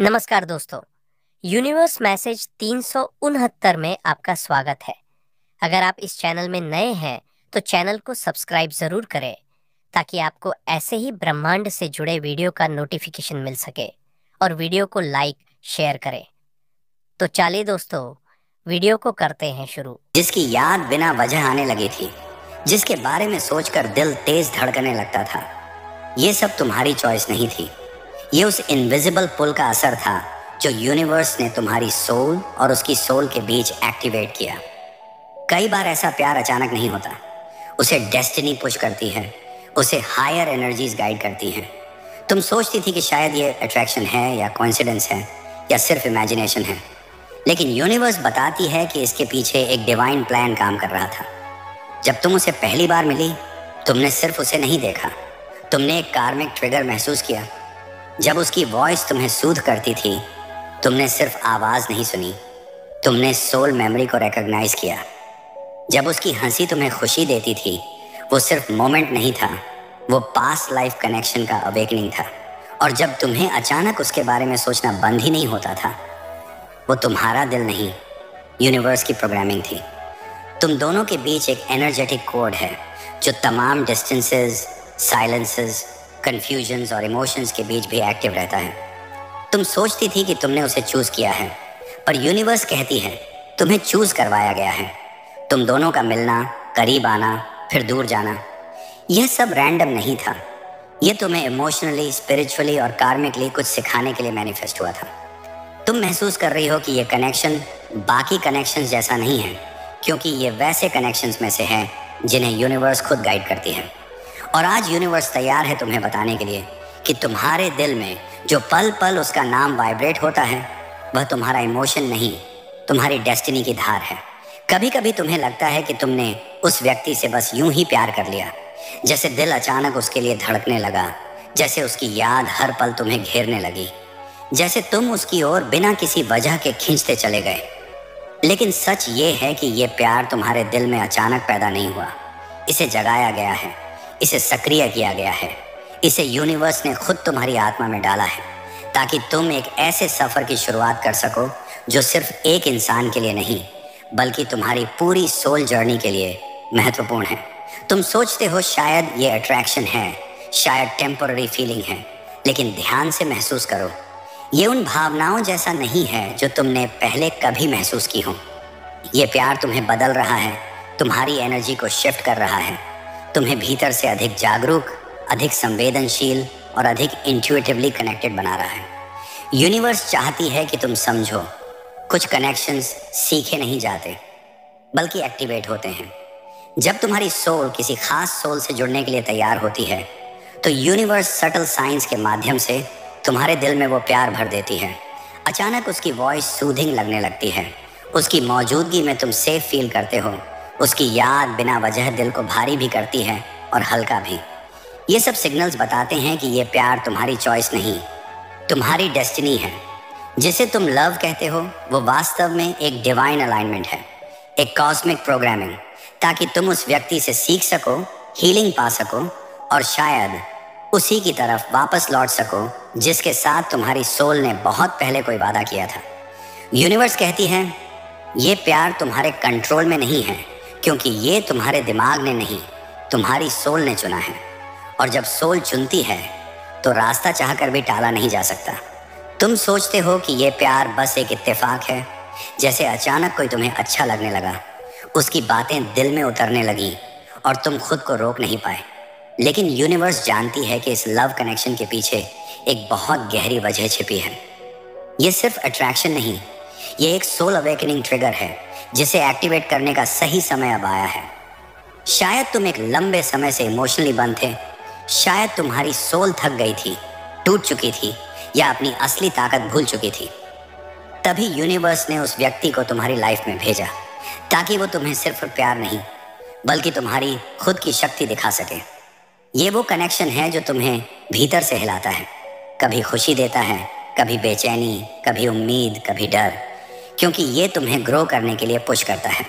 नमस्कार दोस्तों। Universe message 369 में आपका स्वागत है। अगर आप इस चैनल में नए हैं तो चैनल को सब्सक्राइब जरूर करें ताकि आपको ऐसे ही ब्रह्मांड से जुड़े वीडियो का नोटिफिकेशन मिल सके और वीडियो को लाइक शेयर करें। तो चलिए दोस्तों, वीडियो को करते हैं शुरू। जिसकी याद बिना वजह आने लगी थी, जिसके बारे में सोचकर दिल तेज धड़कने लगता था, ये सब तुम्हारी चॉइस नहीं थी। ये उस इनविजिबल पुल का असर था जो यूनिवर्स ने तुम्हारी सोल और उसकी सोल के बीच एक्टिवेट किया। कई बार ऐसा प्यार अचानक नहीं होता, उसे डेस्टिनी पुश करती है, उसे हायर एनर्जीज गाइड करती हैं। तुम सोचती थी कि शायद ये अट्रैक्शन है या कोइंसिडेंस है या सिर्फ इमेजिनेशन है, लेकिन यूनिवर्स बताती है कि इसके पीछे एक डिवाइन प्लान काम कर रहा था। जब तुम उसे पहली बार मिली, तुमने सिर्फ उसे नहीं देखा, तुमने एक कार्मिक ट्रिगर महसूस किया। जब उसकी वॉइस तुम्हें सूद करती थी, तुमने सिर्फ आवाज़ नहीं सुनी, तुमने सोल मेमोरी को रिकॉग्नाइज किया। जब उसकी हंसी तुम्हें खुशी देती थी, वो सिर्फ मोमेंट नहीं था, वो पास्ट लाइफ कनेक्शन का अवेकनिंग था। और जब तुम्हें अचानक उसके बारे में सोचना बंद ही नहीं होता था, वो तुम्हारा दिल नहीं, यूनिवर्स की प्रोग्रामिंग थी। तुम दोनों के बीच एक एनर्जेटिक कोड है जो तमाम डिस्टेंसेस, साइलेंसेस, कंफ्यूजन्स और इमोशंस के बीच भी एक्टिव रहता है। तुम सोचती थी कि तुमने उसे चूज किया है, पर यूनिवर्स कहती है तुम्हें चूज करवाया गया है। तुम दोनों का मिलना, करीब आना, फिर दूर जाना, यह सब रैंडम नहीं था। यह तुम्हें इमोशनली, स्पिरिचुअली और कार्मिकली कुछ सिखाने के लिए मैनिफेस्ट हुआ था। तुम महसूस कर रही हो कि ये कनेक्शन बाकी कनेक्शंस जैसा नहीं है, क्योंकि ये वैसे कनेक्शंस में से है जिन्हें यूनिवर्स खुद गाइड करती है। और आज यूनिवर्स तैयार है तुम्हें बताने के लिए कि तुम्हारे दिल में जो पल पल उसका नाम वाइब्रेट होता है, वह तुम्हारा इमोशन नहीं, तुम्हारी डेस्टिनी की धार है। कभी कभी तुम्हें लगता है कि तुमने उस व्यक्ति से बस यूं ही प्यार कर लिया, जैसे दिल अचानक उसके लिए धड़कने लगा, जैसे उसकी याद हर पल तुम्हें घेरने लगी, जैसे तुम उसकी ओर बिना किसी वजह के खींचते चले गए। लेकिन सच ये है कि ये प्यार तुम्हारे दिल में अचानक पैदा नहीं हुआ, इसे जगाया गया है, इसे सक्रिय किया गया है, इसे यूनिवर्स ने खुद तुम्हारी आत्मा में डाला है, ताकि तुम एक ऐसे सफ़र की शुरुआत कर सको जो सिर्फ एक इंसान के लिए नहीं, बल्कि तुम्हारी पूरी सोल जर्नी के लिए महत्वपूर्ण है। तुम सोचते हो शायद ये अट्रैक्शन है, शायद टेम्पोररी फीलिंग है, लेकिन ध्यान से महसूस करो, ये उन भावनाओं जैसा नहीं है जो तुमने पहले कभी महसूस की हो। ये प्यार तुम्हें बदल रहा है, तुम्हारी एनर्जी को शिफ्ट कर रहा है, तुम्हें भीतर से अधिक जागरूक, अधिक संवेदनशील और अधिक इंट्यूटिवली कनेक्टेड बना रहा है। यूनिवर्स चाहती है कि तुम समझो, कुछ कनेक्शंस सीखे नहीं जाते, बल्कि एक्टिवेट होते हैं। जब तुम्हारी सोल किसी खास सोल से जुड़ने के लिए तैयार होती है, तो यूनिवर्स सटल साइंस के माध्यम से तुम्हारे दिल में वो प्यार भर देती है। अचानक उसकी वॉइस सूदिंग लगने लगती है, उसकी मौजूदगी में तुम सेफ फील करते हो, उसकी याद बिना वजह दिल को भारी भी करती है और हल्का भी। ये सब सिग्नल्स बताते हैं कि ये प्यार तुम्हारी चॉइस नहीं, तुम्हारी डेस्टिनी है। जिसे तुम लव कहते हो, वो वास्तव में एक डिवाइन अलाइनमेंट है, एक कॉस्मिक प्रोग्रामिंग, ताकि तुम उस व्यक्ति से सीख सको, हीलिंग पा सको और शायद उसी की तरफ वापस लौट सको जिसके साथ तुम्हारी सोल ने बहुत पहले कोई वादा किया था। यूनिवर्स कहती है ये प्यार तुम्हारे कंट्रोल में नहीं है, क्योंकि ये तुम्हारे दिमाग ने नहीं, तुम्हारी सोल ने चुना है। और जब सोल चुनती है तो रास्ता चाहकर भी टाला नहीं जा सकता। तुम सोचते हो कि ये प्यार बस एक इत्तेफाक है, जैसे अचानक कोई तुम्हें अच्छा लगने लगा, उसकी बातें दिल में उतरने लगी और तुम खुद को रोक नहीं पाए। लेकिन यूनिवर्स जानती है कि इस लव कनेक्शन के पीछे एक बहुत गहरी वजह छिपी है। ये सिर्फ अट्रैक्शन नहीं, ये एक सोल अवेकनिंग ट्रिगर है जिसे एक्टिवेट करने का सही समय अब आया है। शायद तुम एक लंबे समय से इमोशनली बंद थे, शायद तुम्हारी सोल थक गई थी, टूट चुकी थी या अपनी असली ताकत भूल चुकी थी। तभी यूनिवर्स ने उस व्यक्ति को तुम्हारी लाइफ में भेजा, ताकि वो तुम्हें सिर्फ प्यार नहीं, बल्कि तुम्हारी खुद की शक्ति दिखा सके। ये वो कनेक्शन है जो तुम्हें भीतर से हिलाता है, कभी खुशी देता है, कभी बेचैनी, कभी उम्मीद, कभी डर, क्योंकि ये तुम्हें ग्रो करने के लिए पुश करता है।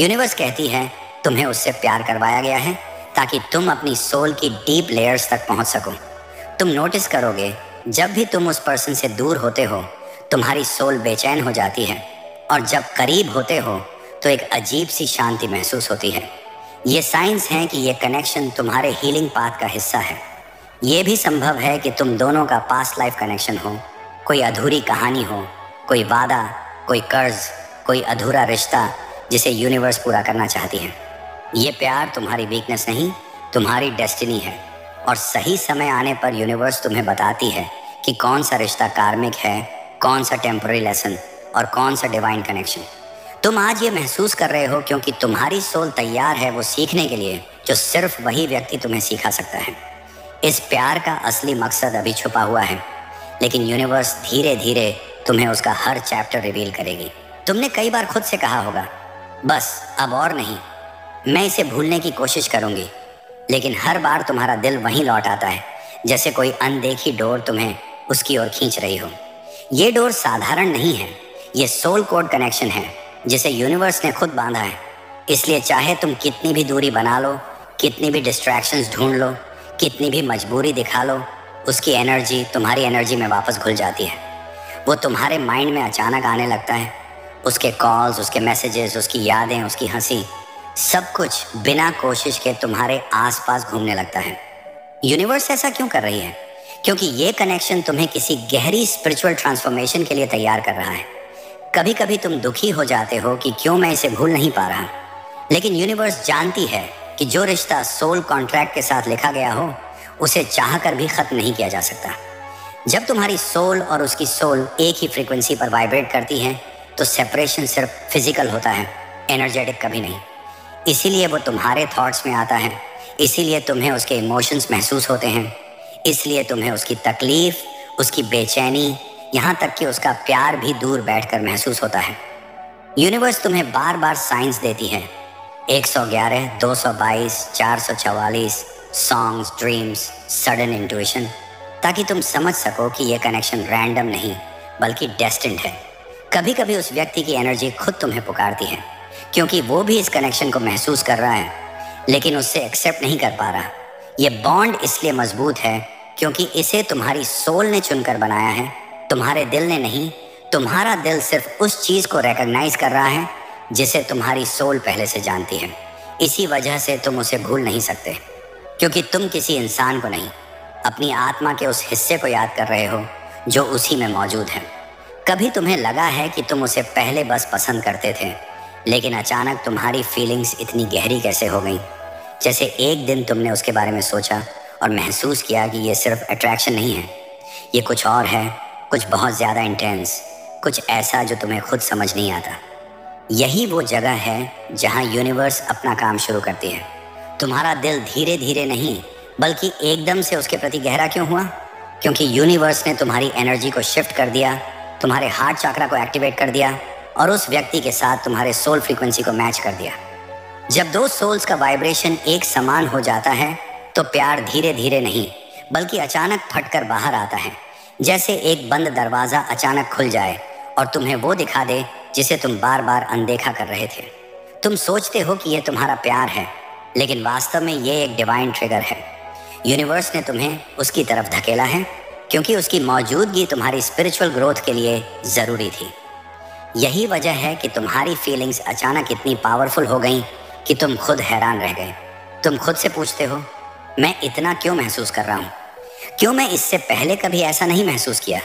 यूनिवर्स कहती है तुम्हें उससे प्यार करवाया गया है ताकि तुम अपनी सोल की डीप लेयर्स तक पहुंच सको। तुम नोटिस करोगे जब भी तुम उस पर्सन से दूर होते हो तुम्हारी सोल बेचैन हो जाती है, और जब करीब होते हो तो एक अजीब सी शांति महसूस होती है। ये साइंस है कि ये कनेक्शन तुम्हारे हीलिंग पाथ का हिस्सा है। ये भी संभव है कि तुम दोनों का पास्ट लाइफ कनेक्शन हो, कोई अधूरी कहानी हो, कोई वादा, कोई कर्ज, कोई अधूरा रिश्ता जिसे यूनिवर्स पूरा करना चाहती है। ये प्यार तुम्हारी वीकनेस नहीं, तुम्हारी डेस्टिनी है, और सही समय आने पर यूनिवर्स तुम्हें बताती है कि कौन सा रिश्ता कार्मिक है, कौन सा टेम्पररी लेसन और कौन सा डिवाइन कनेक्शन। तुम आज ये महसूस कर रहे हो क्योंकि तुम्हारी सोल तैयार है वो सीखने के लिए जो सिर्फ वही व्यक्ति तुम्हें सिखा सकता है। इस प्यार का असली मकसद अभी छुपा हुआ है, लेकिन यूनिवर्स धीरे धीरे तुम्हें उसका हर चैप्टर रिवील करेगी। तुमने कई बार खुद से कहा होगा, बस अब और नहीं, मैं इसे भूलने की कोशिश करूंगी, लेकिन हर बार तुम्हारा दिल वहीं लौट आता है, जैसे कोई अनदेखी डोर तुम्हें उसकी ओर खींच रही हो। ये डोर साधारण नहीं है, ये सोल कोड कनेक्शन है जिसे यूनिवर्स ने खुद बांधा है। इसलिए चाहे तुम कितनी भी दूरी बना लो, कितनी भी डिस्ट्रैक्शंस ढूंढ लो, कितनी भी मजबूरी दिखा लो, उसकी एनर्जी तुम्हारी एनर्जी में वापस घुल जाती है। वो तुम्हारे माइंड में अचानक आने लगता है। उसके कॉल्स, उसके मैसेजेस, उसकी यादें, उसकी हंसी, सब कुछ बिना कोशिश के तुम्हारे आसपास घूमने लगता है। यूनिवर्स ऐसा क्यों कर रही है? क्योंकि ये कनेक्शन तुम्हें किसी गहरी स्पिरिचुअल ट्रांसफॉर्मेशन के लिए तैयार कर रहा है। कभी कभी तुम दुखी हो जाते हो कि क्यों मैं इसे भूल नहीं पा रहा, लेकिन यूनिवर्स जानती है कि जो रिश्ता सोल कॉन्ट्रैक्ट के साथ लिखा गया हो उसे चाह कर भी खत्म नहीं किया जा सकता। जब तुम्हारी सोल और उसकी सोल एक ही फ्रीक्वेंसी पर वाइब्रेट करती है तो सेपरेशन सिर्फ फिजिकल होता है, एनर्जेटिक कभी नहीं। इसीलिए वो तुम्हारे थॉट्स में आता है, इसीलिए तुम्हें उसके इमोशंस महसूस होते हैं, इसलिए तुम्हें उसकी तकलीफ, उसकी बेचैनी, यहाँ तक कि उसका प्यार भी दूर बैठकर महसूस होता है। यूनिवर्स तुम्हें बार बार साइंस देती है, 111, 222, 444, सॉन्ग्स, ड्रीम्स, सडन इंट्यूशन, ताकि तुम समझ सको कि यह कनेक्शन रैंडम नहीं बल्कि डेस्टिन्ड है। कभी कभी उस व्यक्ति की एनर्जी खुद तुम्हें पुकारती है, क्योंकि वो भी इस कनेक्शन को महसूस कर रहा है लेकिन उससे एक्सेप्ट नहीं कर पा रहा। ये बॉन्ड इसलिए मजबूत है क्योंकि इसे तुम्हारी सोल ने चुनकर बनाया है, तुम्हारे दिल ने नहीं। तुम्हारा दिल सिर्फ उस चीज़ को रिकॉग्नाइज कर रहा है जिसे तुम्हारी सोल पहले से जानती है। इसी वजह से तुम उसे भूल नहीं सकते, क्योंकि तुम किसी इंसान को नहीं, अपनी आत्मा के उस हिस्से को याद कर रहे हो जो उसी में मौजूद है। कभी तुम्हें लगा है कि तुम उसे पहले बस पसंद करते थे, लेकिन अचानक तुम्हारी फीलिंग्स इतनी गहरी कैसे हो गई, जैसे एक दिन तुमने उसके बारे में सोचा और महसूस किया कि ये सिर्फ अट्रैक्शन नहीं है, ये कुछ और है, कुछ बहुत ज़्यादा इंटेंस, कुछ ऐसा जो तुम्हें खुद समझ नहीं आता। यही वो जगह है जहाँ यूनिवर्स अपना काम शुरू करती है। तुम्हारा दिल धीरे धीरे नहीं बल्कि एकदम से उसके प्रति गहरा क्यों हुआ? क्योंकि यूनिवर्स ने तुम्हारी एनर्जी को शिफ्ट कर दिया, तुम्हारे हार्ट चक्रा को एक्टिवेट कर दिया और उस व्यक्ति के साथ तुम्हारे सोल फ्रीक्वेंसी को मैच कर दिया। जब दो सोल्स का वाइब्रेशन एक समान हो जाता है तो प्यार धीरे धीरे नहीं बल्कि अचानक फटकर बाहर आता है, जैसे एक बंद दरवाज़ा अचानक खुल जाए और तुम्हें वो दिखा दे जिसे तुम बार बार अनदेखा कर रहे थे। तुम सोचते हो कि ये तुम्हारा प्यार है, लेकिन वास्तव में ये एक डिवाइन ट्रिगर है। यूनिवर्स ने तुम्हें उसकी तरफ धकेला है क्योंकि उसकी मौजूदगी तुम्हारी स्पिरिचुअल ग्रोथ के लिए ज़रूरी थी। यही वजह है कि तुम्हारी फीलिंग्स अचानक इतनी पावरफुल हो गई कि तुम खुद हैरान रह गए। तुम खुद से पूछते हो, मैं इतना क्यों महसूस कर रहा हूँ? क्यों मैं इससे पहले कभी ऐसा नहीं महसूस किया?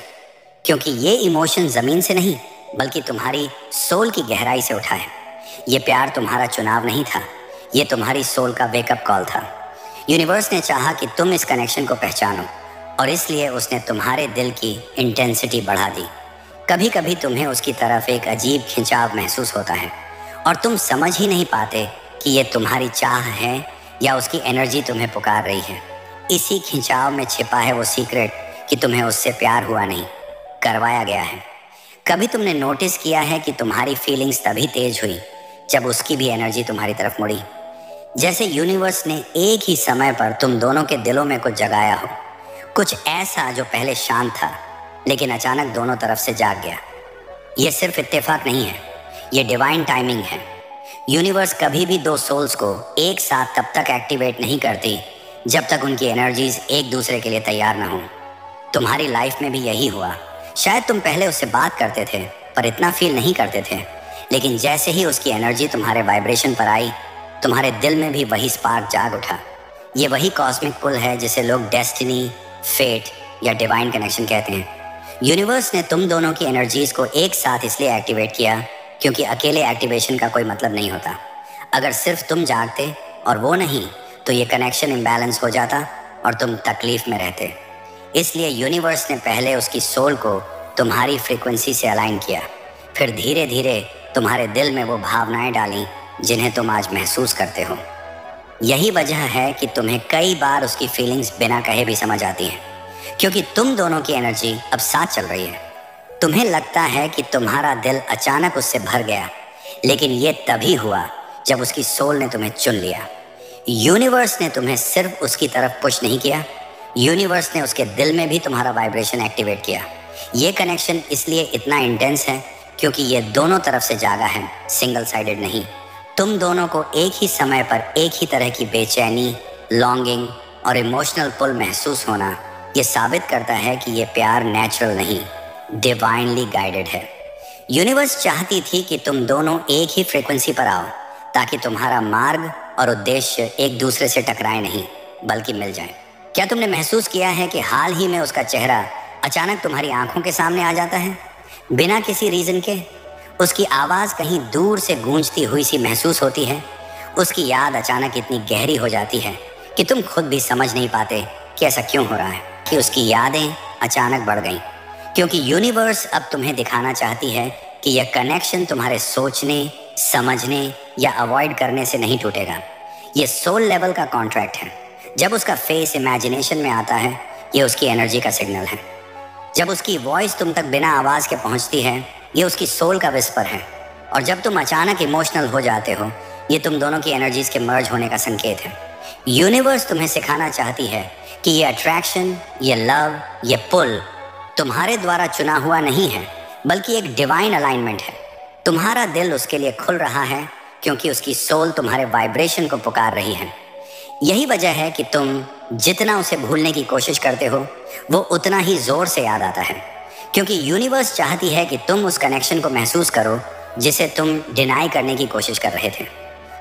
क्योंकि ये इमोशन ज़मीन से नहीं बल्कि तुम्हारी सोल की गहराई से उठा है। ये प्यार तुम्हारा चुनाव नहीं था, ये तुम्हारी सोल का वेकअप कॉल था। यूनिवर्स ने चाहा कि तुम इस कनेक्शन को पहचानो और इसलिए उसने तुम्हारे दिल की इंटेंसिटी बढ़ा दी। कभी कभी तुम्हें उसकी तरफ एक अजीब खिंचाव महसूस होता है और तुम समझ ही नहीं पाते कि ये तुम्हारी चाह है या उसकी एनर्जी तुम्हें पुकार रही है। इसी खिंचाव में छिपा है वो सीक्रेट कि तुम्हें उससे प्यार हुआ नहीं, करवाया गया है। कभी तुमने नोटिस किया है कि तुम्हारी फीलिंग्स तभी तेज हुई जब उसकी भी एनर्जी तुम्हारी तरफ मुड़ी, जैसे यूनिवर्स ने एक ही समय पर तुम दोनों के दिलों में कुछ जगाया हो, कुछ ऐसा जो पहले शांत था लेकिन अचानक दोनों तरफ से जाग गया। ये सिर्फ इत्तेफाक नहीं है, ये डिवाइन टाइमिंग है। यूनिवर्स कभी भी दो सोल्स को एक साथ तब तक एक्टिवेट नहीं करती जब तक उनकी एनर्जीज एक दूसरे के लिए तैयार ना हो। तुम्हारी लाइफ में भी यही हुआ। शायद तुम पहले उससे बात करते थे पर इतना फील नहीं करते थे, लेकिन जैसे ही उसकी एनर्जी तुम्हारे वाइब्रेशन पर आई, तुम्हारे दिल में भी वही स्पार्क जाग उठा। ये वही कॉस्मिक पुल है जिसे लोग डेस्टिनी, फेट या डिवाइन कनेक्शन कहते हैं। यूनिवर्स ने तुम दोनों की एनर्जीज को एक साथ इसलिए एक्टिवेट किया क्योंकि अकेले एक्टिवेशन का कोई मतलब नहीं होता। अगर सिर्फ तुम जागते और वो नहीं, तो ये कनेक्शन इम्बैलेंस हो जाता और तुम तकलीफ में रहते। इसलिए यूनिवर्स ने पहले उसकी सोल को तुम्हारी फ्रीक्वेंसी से अलाइन किया, फिर धीरे धीरे तुम्हारे दिल में वो भावनाएं डाली जिन्हें तुम आज महसूस करते हो। यही वजह है कि तुम्हें कई बार उसकी फीलिंग्स बिना कहे भी समझ आती हैं, क्योंकि तुम दोनों की एनर्जी अब साथ चल रही है। तुम्हें लगता है कि तुम्हारा दिल अचानक उससे भर गया, लेकिन ये तभी हुआ जब उसकी सोल ने तुम्हें चुन लिया। यूनिवर्स ने तुम्हें सिर्फ उसकी तरफ पुश नहीं किया, यूनिवर्स ने उसके दिल में भी तुम्हारा वाइब्रेशन एक्टिवेट किया। ये कनेक्शन इसलिए इतना इंटेंस है क्योंकि ये दोनों तरफ से जागा है, सिंगल साइडेड नहीं। तुम दोनों को एक ही समय पर एक ही तरह की बेचैनी, लॉन्गिंग और इमोशनल पुल महसूस होना ये साबित करता है कि ये प्यार नेचुरल नहीं, डिवाइनली गाइडेड है। यूनिवर्स चाहती थी कि तुम दोनों एक ही फ्रीक्वेंसी पर आओ, ताकि तुम्हारा मार्ग और उद्देश्य एक दूसरे से टकराए नहीं, बल्कि मिल जाए। क्या तुमने महसूस किया है कि हाल ही में उसका चेहरा अचानक तुम्हारी आंखों के सामने आ जाता है, बिना किसी रीज़न के? उसकी आवाज़ कहीं दूर से गूंजती हुई सी महसूस होती है। उसकी याद अचानक इतनी गहरी हो जाती है कि तुम खुद भी समझ नहीं पाते कि ऐसा क्यों हो रहा है, कि उसकी यादें अचानक बढ़ गईं। क्योंकि यूनिवर्स अब तुम्हें दिखाना चाहती है कि यह कनेक्शन तुम्हारे सोचने, समझने या अवॉइड करने से नहीं टूटेगा। ये सोल लेवल का कॉन्ट्रैक्ट है। जब उसका फेस इमेजिनेशन में आता है, ये उसकी एनर्जी का सिग्नल है। जब उसकी वॉइस तुम तक बिना आवाज़ के पहुंचती है, ये उसकी सोल का विस्पर है। और जब तुम अचानक इमोशनल हो जाते हो, ये तुम दोनों की एनर्जीज के मर्ज होने का संकेत है। यूनिवर्स तुम्हें सिखाना चाहती है कि ये अट्रैक्शन, ये लव, ये पुल तुम्हारे द्वारा चुना हुआ नहीं है, बल्कि एक डिवाइन अलाइनमेंट है। तुम्हारा दिल उसके लिए खुल रहा है क्योंकि उसकी सोल तुम्हारे वाइब्रेशन को पुकार रही है। यही वजह है कि तुम जितना उसे भूलने की कोशिश करते हो, वो उतना ही जोर से याद आता है, क्योंकि यूनिवर्स चाहती है कि तुम उस कनेक्शन को महसूस करो जिसे तुम डिनाई करने की कोशिश कर रहे थे।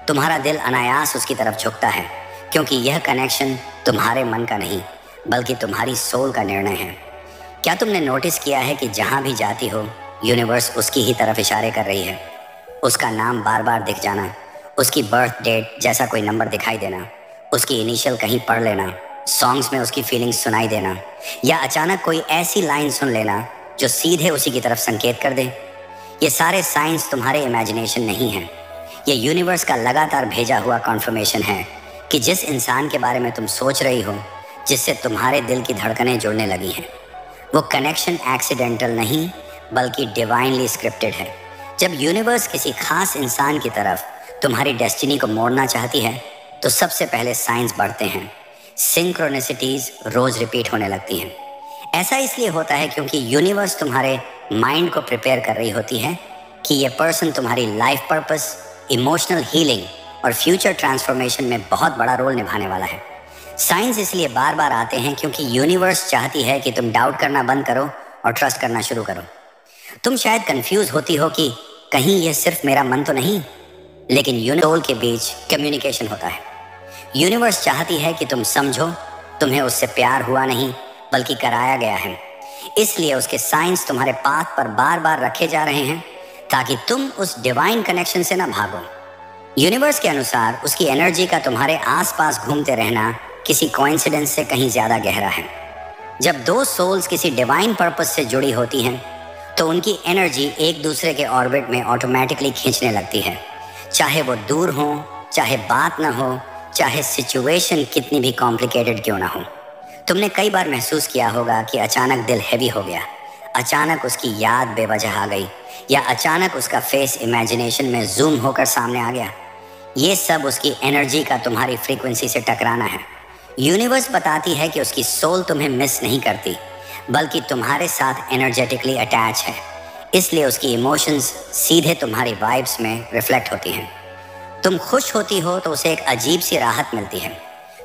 तुम्हारा दिल अनायास उसकी तरफ झुकता है, क्योंकि यह कनेक्शन तुम्हारे मन का नहीं, बल्कि तुम्हारी सोल का निर्णय है। क्या तुमने नोटिस किया है कि जहाँ भी जाती हो, यूनिवर्स उसकी ही तरफ इशारे कर रही है? उसका नाम बार बार दिख जाना, उसकी बर्थ डेट जैसा कोई नंबर दिखाई देना, उसकी इनिशियल कहीं पढ़ लेना, सॉन्ग्स में उसकी फीलिंग्स सुनाई देना, या अचानक कोई ऐसी लाइन सुन लेना जो सीधे उसी की तरफ संकेत कर दे। ये सारे साइंस तुम्हारे इमेजिनेशन नहीं हैं। ये यूनिवर्स का लगातार भेजा हुआ कॉन्फर्मेशन है कि जिस इंसान के बारे में तुम सोच रही हो, जिससे तुम्हारे दिल की धड़कनें जुड़ने लगी हैं, वो कनेक्शन एक्सीडेंटल नहीं, बल्कि डिवाइनली स्क्रिप्टेड है। जब यूनिवर्स किसी खास इंसान की तरफ तुम्हारी डेस्टिनी को मोड़ना चाहती है, तो सबसे पहले साइंस बढ़ते हैं, सिंक्रोनिसिटीज रोज रिपीट होने लगती हैं। ऐसा इसलिए होता है क्योंकि यूनिवर्स तुम्हारे माइंड को प्रिपेयर कर रही होती है कि ये पर्सन तुम्हारी लाइफ पर्पस, इमोशनल हीलिंग और फ्यूचर ट्रांसफॉर्मेशन में बहुत बड़ा रोल निभाने वाला है। साइंस इसलिए बार बार आते हैं क्योंकि यूनिवर्स चाहती है कि तुम डाउट करना बंद करो और ट्रस्ट करना शुरू करो। तुम शायद कंफ्यूज होती हो कि कहीं ये सिर्फ मेरा मन तो नहीं, लेकिन सोल के बीच कम्युनिकेशन होता है। यूनिवर्स चाहती है कि तुम समझो तुम्हें उससे प्यार हुआ नहीं, बल्कि कराया गया है। इसलिए उसके साइंस तुम्हारे पाथ पर बार बार रखे जा रहे हैं ताकि तुम उस डिवाइन कनेक्शन से ना भागो। यूनिवर्स के अनुसार उसकी एनर्जी का तुम्हारे आसपास घूमते रहना किसी कोइंसिडेंस से कहीं ज़्यादा गहरा है। जब दो सोल्स किसी डिवाइन पर्पस से जुड़ी होती हैं, तो उनकी एनर्जी एक दूसरे के ऑर्बिट में ऑटोमेटिकली खींचने लगती है, चाहे वो दूर हो, चाहे बात ना हो, चाहे सिचुएशन कितनी भी कॉम्प्लिकेटेड क्यों ना हो। तुमने कई बार महसूस किया होगा कि अचानक दिल हैवी हो गया, अचानक उसकी याद बेवजह आ गई, या अचानक उसका फेस इमेजिनेशन में जूम होकर सामने आ गया। ये सब उसकी एनर्जी का तुम्हारी फ्रीक्वेंसी से टकराना है। यूनिवर्स बताती है कि उसकी सोल तुम्हें मिस नहीं करती, बल्कि तुम्हारे साथ एनर्जेटिकली अटैच है। इसलिए उसकी इमोशंस सीधे तुम्हारी वाइब्स में रिफ्लेक्ट होती हैं। तुम खुश होती हो तो उसे एक अजीब सी राहत मिलती है,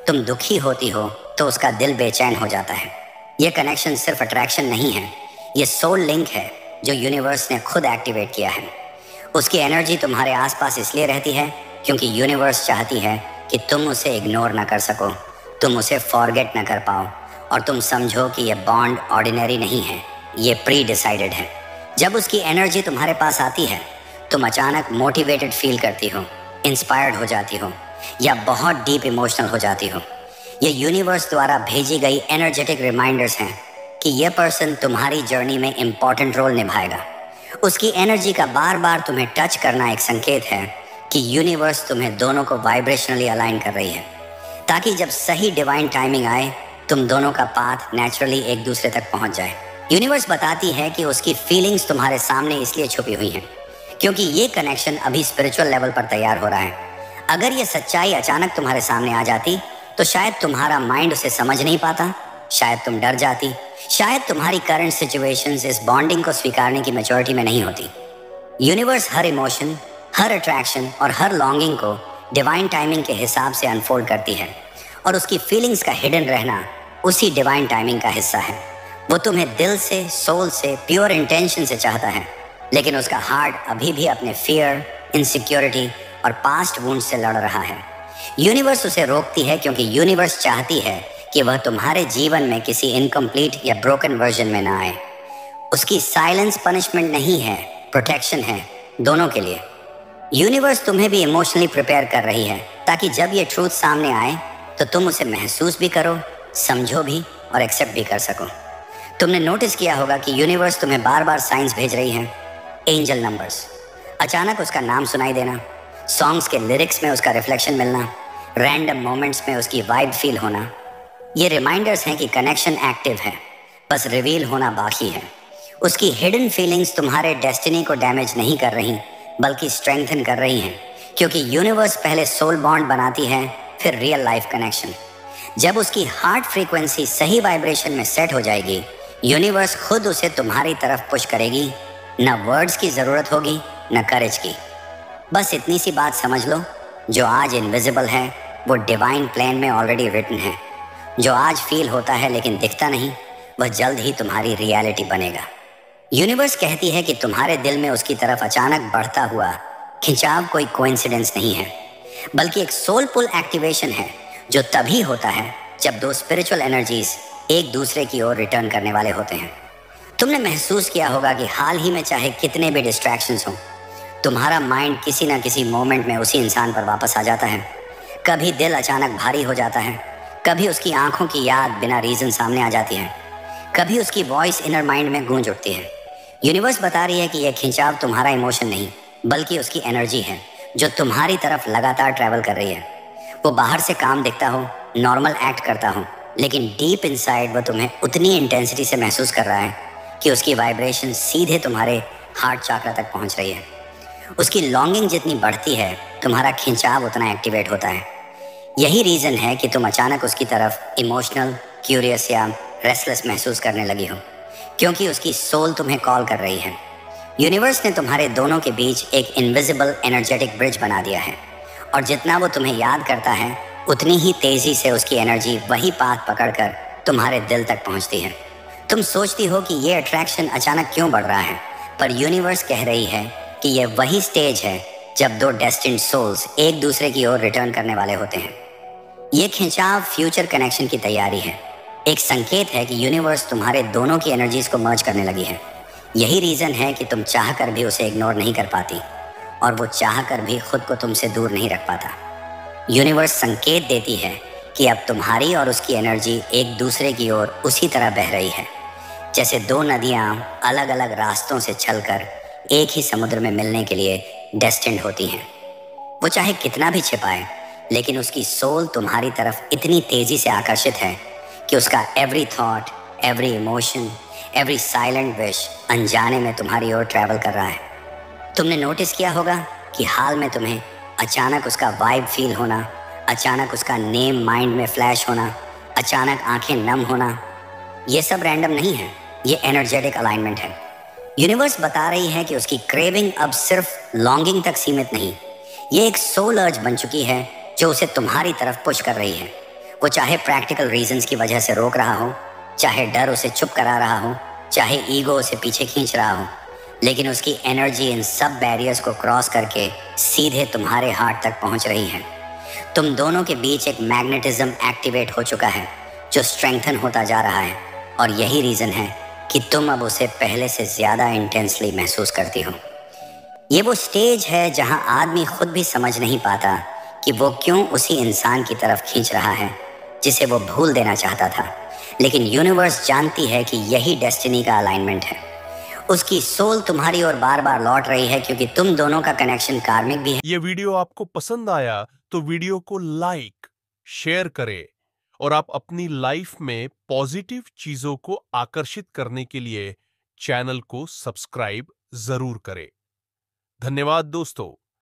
तुम दुखी होती हो तो उसका दिल बेचैन हो जाता है। ये कनेक्शन सिर्फ अट्रैक्शन नहीं है, ये सोल लिंक है जो यूनिवर्स ने खुद एक्टिवेट किया है। उसकी एनर्जी तुम्हारे आसपास इसलिए रहती है क्योंकि यूनिवर्स चाहती है कि तुम उसे इग्नोर ना कर सको, तुम उसे फॉरगेट ना कर पाओ और तुम समझो कि ये बॉन्ड ऑर्डिनरी नहीं है, ये प्री डिसाइडेड है। जब उसकी एनर्जी तुम्हारे पास आती है तुम अचानक मोटिवेटेड फील करती हो, इंस्पायर्ड हो जाती हो या बहुत डीप इमोशनल हो जाती हो। ये यूनिवर्स द्वारा भेजी गई एनर्जेटिक रिमाइंडर्स हैं कि यह पर्सन तुम्हारी जर्नी में इम्पॉर्टेंट रोल निभाएगा। उसकी एनर्जी का बार बार तुम्हें टच करना एक संकेत है कि यूनिवर्स तुम्हें दोनों को वाइब्रेशनली अलाइन कर रही है, ताकि जब सही डिवाइन टाइमिंग आए तुम दोनों का पाथ नेचुरली एक दूसरे तक पहुंच जाए। यूनिवर्स बताती है कि उसकी फीलिंग्स तुम्हारे सामने इसलिए छुपी हुई हैं क्योंकि ये कनेक्शन अभी स्पिरिचुअल लेवल पर तैयार हो रहा है। अगर ये सच्चाई अचानक तुम्हारे सामने आ जाती तो शायद तुम्हारा माइंड उसे समझ नहीं पाता, शायद तुम डर जाती, शायद तुम्हारी करंट सिचुएशंस इस बॉन्डिंग को स्वीकारने की मैच्योरिटी में नहीं होती। यूनिवर्स हर इमोशन, हर अट्रैक्शन और हर लॉन्गिंग को डिवाइन टाइमिंग के हिसाब से अनफोल्ड करती है और उसकी फीलिंग्स का हिडन रहना उसी डिवाइन टाइमिंग का हिस्सा है। वो तुम्हें दिल से, सोल से, प्योर इंटेंशन से चाहता है, लेकिन उसका हार्ट अभी भी अपने फियर, इनसिक्योरिटी और पास्ट वुंड से लड़ रहा है। यूनिवर्स उसे रोकती है क्योंकि यूनिवर्स चाहती है कि वह तुम्हारे जीवन में किसी इनकम्प्लीट या ब्रोकन वर्जन में ना आए। उसकी साइलेंस पनिशमेंट नहीं है, प्रोटेक्शन है, दोनों के लिए। यूनिवर्स तुम्हें भी इमोशनली प्रिपेयर कर रही है ताकि जब ये ट्रूथ सामने आए तो तुम उसे महसूस भी करो, समझो भी और एक्सेप्ट भी कर सको। तुमने नोटिस किया होगा कि यूनिवर्स तुम्हें बार बार साइंस भेज रही है, एंजल नंबर्स, अचानक उसका नाम सुनाई देना, सॉन्ग्स के लिरिक्स में उसका रिफ्लेक्शन मिलना, रैंडम मोमेंट्स में उसकी वाइब फील होना। ये रिमाइंडर्स हैं कि कनेक्शन एक्टिव है, बस रिवील होना बाकी है। उसकी हिडन फीलिंग्स तुम्हारे डेस्टिनी को डैमेज नहीं कर रही बल्कि स्ट्रेंथन कर रही हैं, क्योंकि यूनिवर्स पहले सोल बॉन्ड बनाती है फिर रियल लाइफ कनेक्शन। जब उसकी हार्ट फ्रीक्वेंसी सही वाइब्रेशन में सेट हो जाएगी यूनिवर्स खुद उसे तुम्हारी तरफ पुश करेगी। न वर्ड्स की ज़रूरत होगी न करेज की। बस इतनी सी बात समझ लो, जो आज इनविजिबल है वो डिवाइन प्लान में ऑलरेडी रिटन है। जो आज फील होता है लेकिन दिखता नहीं, वह जल्द ही तुम्हारी रियलिटी बनेगा। यूनिवर्स कहती है कि तुम्हारे दिल में उसकी तरफ अचानक बढ़ता हुआ खिंचाव कोई कोइंसिडेंस नहीं है, बल्कि एक सोल पुल एक्टिवेशन है जो तभी होता है जब दो स्पिरिचुअल एनर्जीज एक दूसरे की ओर रिटर्न करने वाले होते हैं। तुमने महसूस किया होगा कि हाल ही में चाहे कितने भी डिस्ट्रैक्शंस हों, तुम्हारा माइंड किसी ना किसी मोमेंट में उसी इंसान पर वापस आ जाता है। कभी दिल अचानक भारी हो जाता है, कभी उसकी आंखों की याद बिना रीज़न सामने आ जाती है, कभी उसकी वॉइस इनर माइंड में गूंज उठती है। यूनिवर्स बता रही है कि यह खिंचाव तुम्हारा इमोशन नहीं बल्कि उसकी एनर्जी है जो तुम्हारी तरफ लगातार ट्रैवल कर रही है। वो बाहर से काम दिखता हो, नॉर्मल एक्ट करता हो, लेकिन डीप इनसाइड वो तुम्हें उतनी इंटेंसिटी से महसूस कर रहा है कि उसकी वाइब्रेशन सीधे तुम्हारे हार्ट चाक्रा तक पहुंच रही है। उसकी लॉन्गिंग जितनी बढ़ती है तुम्हारा खिंचाव उतना एक्टिवेट होता है। यही रीज़न है कि तुम अचानक उसकी तरफ इमोशनल, क्यूरियस या रेस्टलेस महसूस करने लगी हो, क्योंकि उसकी सोल तुम्हें कॉल कर रही है। यूनिवर्स ने तुम्हारे दोनों के बीच एक इनविजिबल एनर्जेटिक ब्रिज बना दिया है और जितना वो तुम्हें याद करता है उतनी ही तेज़ी से उसकी एनर्जी वही पाथ पकड़कर तुम्हारे दिल तक पहुंचती है। तुम सोचती हो कि ये अट्रैक्शन अचानक क्यों बढ़ रहा है, पर यूनिवर्स कह रही है कि ये वही स्टेज है जब दो डेस्टिन्ड सोल्स एक दूसरे की ओर रिटर्न करने वाले होते हैं। ये खिंचाव फ्यूचर कनेक्शन की तैयारी है, एक संकेत है कि यूनिवर्स तुम्हारे दोनों की एनर्जीज को मर्ज करने लगी है। यही रीज़न है कि तुम चाह कर भी उसे इग्नोर नहीं कर पाती और वो चाह कर भी खुद को तुमसे दूर नहीं रख पाता। यूनिवर्स संकेत देती है कि अब तुम्हारी और उसकी एनर्जी एक दूसरे की ओर उसी तरह बह रही है जैसे दो नदियाँ अलग अलग रास्तों से चलकर एक ही समुद्र में मिलने के लिए डेस्टिन्ड होती हैं। वो चाहे कितना भी छिपाए, लेकिन उसकी सोल तुम्हारी तरफ इतनी तेज़ी से आकर्षित है कि उसका every thought, every emotion, every silent wish अनजाने में तुम्हारी ओर ट्रैवल कर रहा है। तुमने नोटिस किया होगा कि हाल में तुम्हें अचानक उसका वाइब फील होना, अचानक उसका नेम माइंड में फ्लैश होना, अचानक आंखें नम होना, ये सब रैंडम नहीं है, ये एनर्जेटिक अलाइनमेंट है। यूनिवर्स बता रही है कि उसकी क्रेविंग अब सिर्फ लॉन्गिंग तक सीमित नहीं, ये एक सोल अर्ज बन चुकी है जो उसे तुम्हारी तरफ पुश कर रही है। वो चाहे प्रैक्टिकल रीजंस की वजह से रोक रहा हो, चाहे डर उसे चुप करा रहा हो, चाहे ईगो उसे पीछे खींच रहा हो, लेकिन उसकी एनर्जी इन सब बैरियर्स को क्रॉस करके सीधे तुम्हारे हार्ट तक पहुंच रही है। तुम दोनों के बीच एक मैग्नेटिज्म एक्टिवेट हो चुका है जो स्ट्रेंथन होता जा रहा है, और यही रीजन है कि तुम अब उसे पहले से ज्यादा इंटेंसली महसूस करती हो। ये वो स्टेज है जहां आदमी खुद भी समझ नहीं पाता कि वो क्यों उसी इंसान की तरफ खींच रहा है जिसे वो भूल देना चाहता था, लेकिन यूनिवर्स जानती है कि यही डेस्टिनी का अलाइनमेंट है। उसकी सोल तुम्हारी ओर बार बार लौट रही है क्योंकि तुम दोनों का कनेक्शन कार्मिक भी है। ये वीडियो आपको पसंद आया तो वीडियो को लाइक, शेयर करें और आप अपनी लाइफ में पॉजिटिव चीजों को आकर्षित करने के लिए चैनल को सब्सक्राइब जरूर करें। धन्यवाद दोस्तों।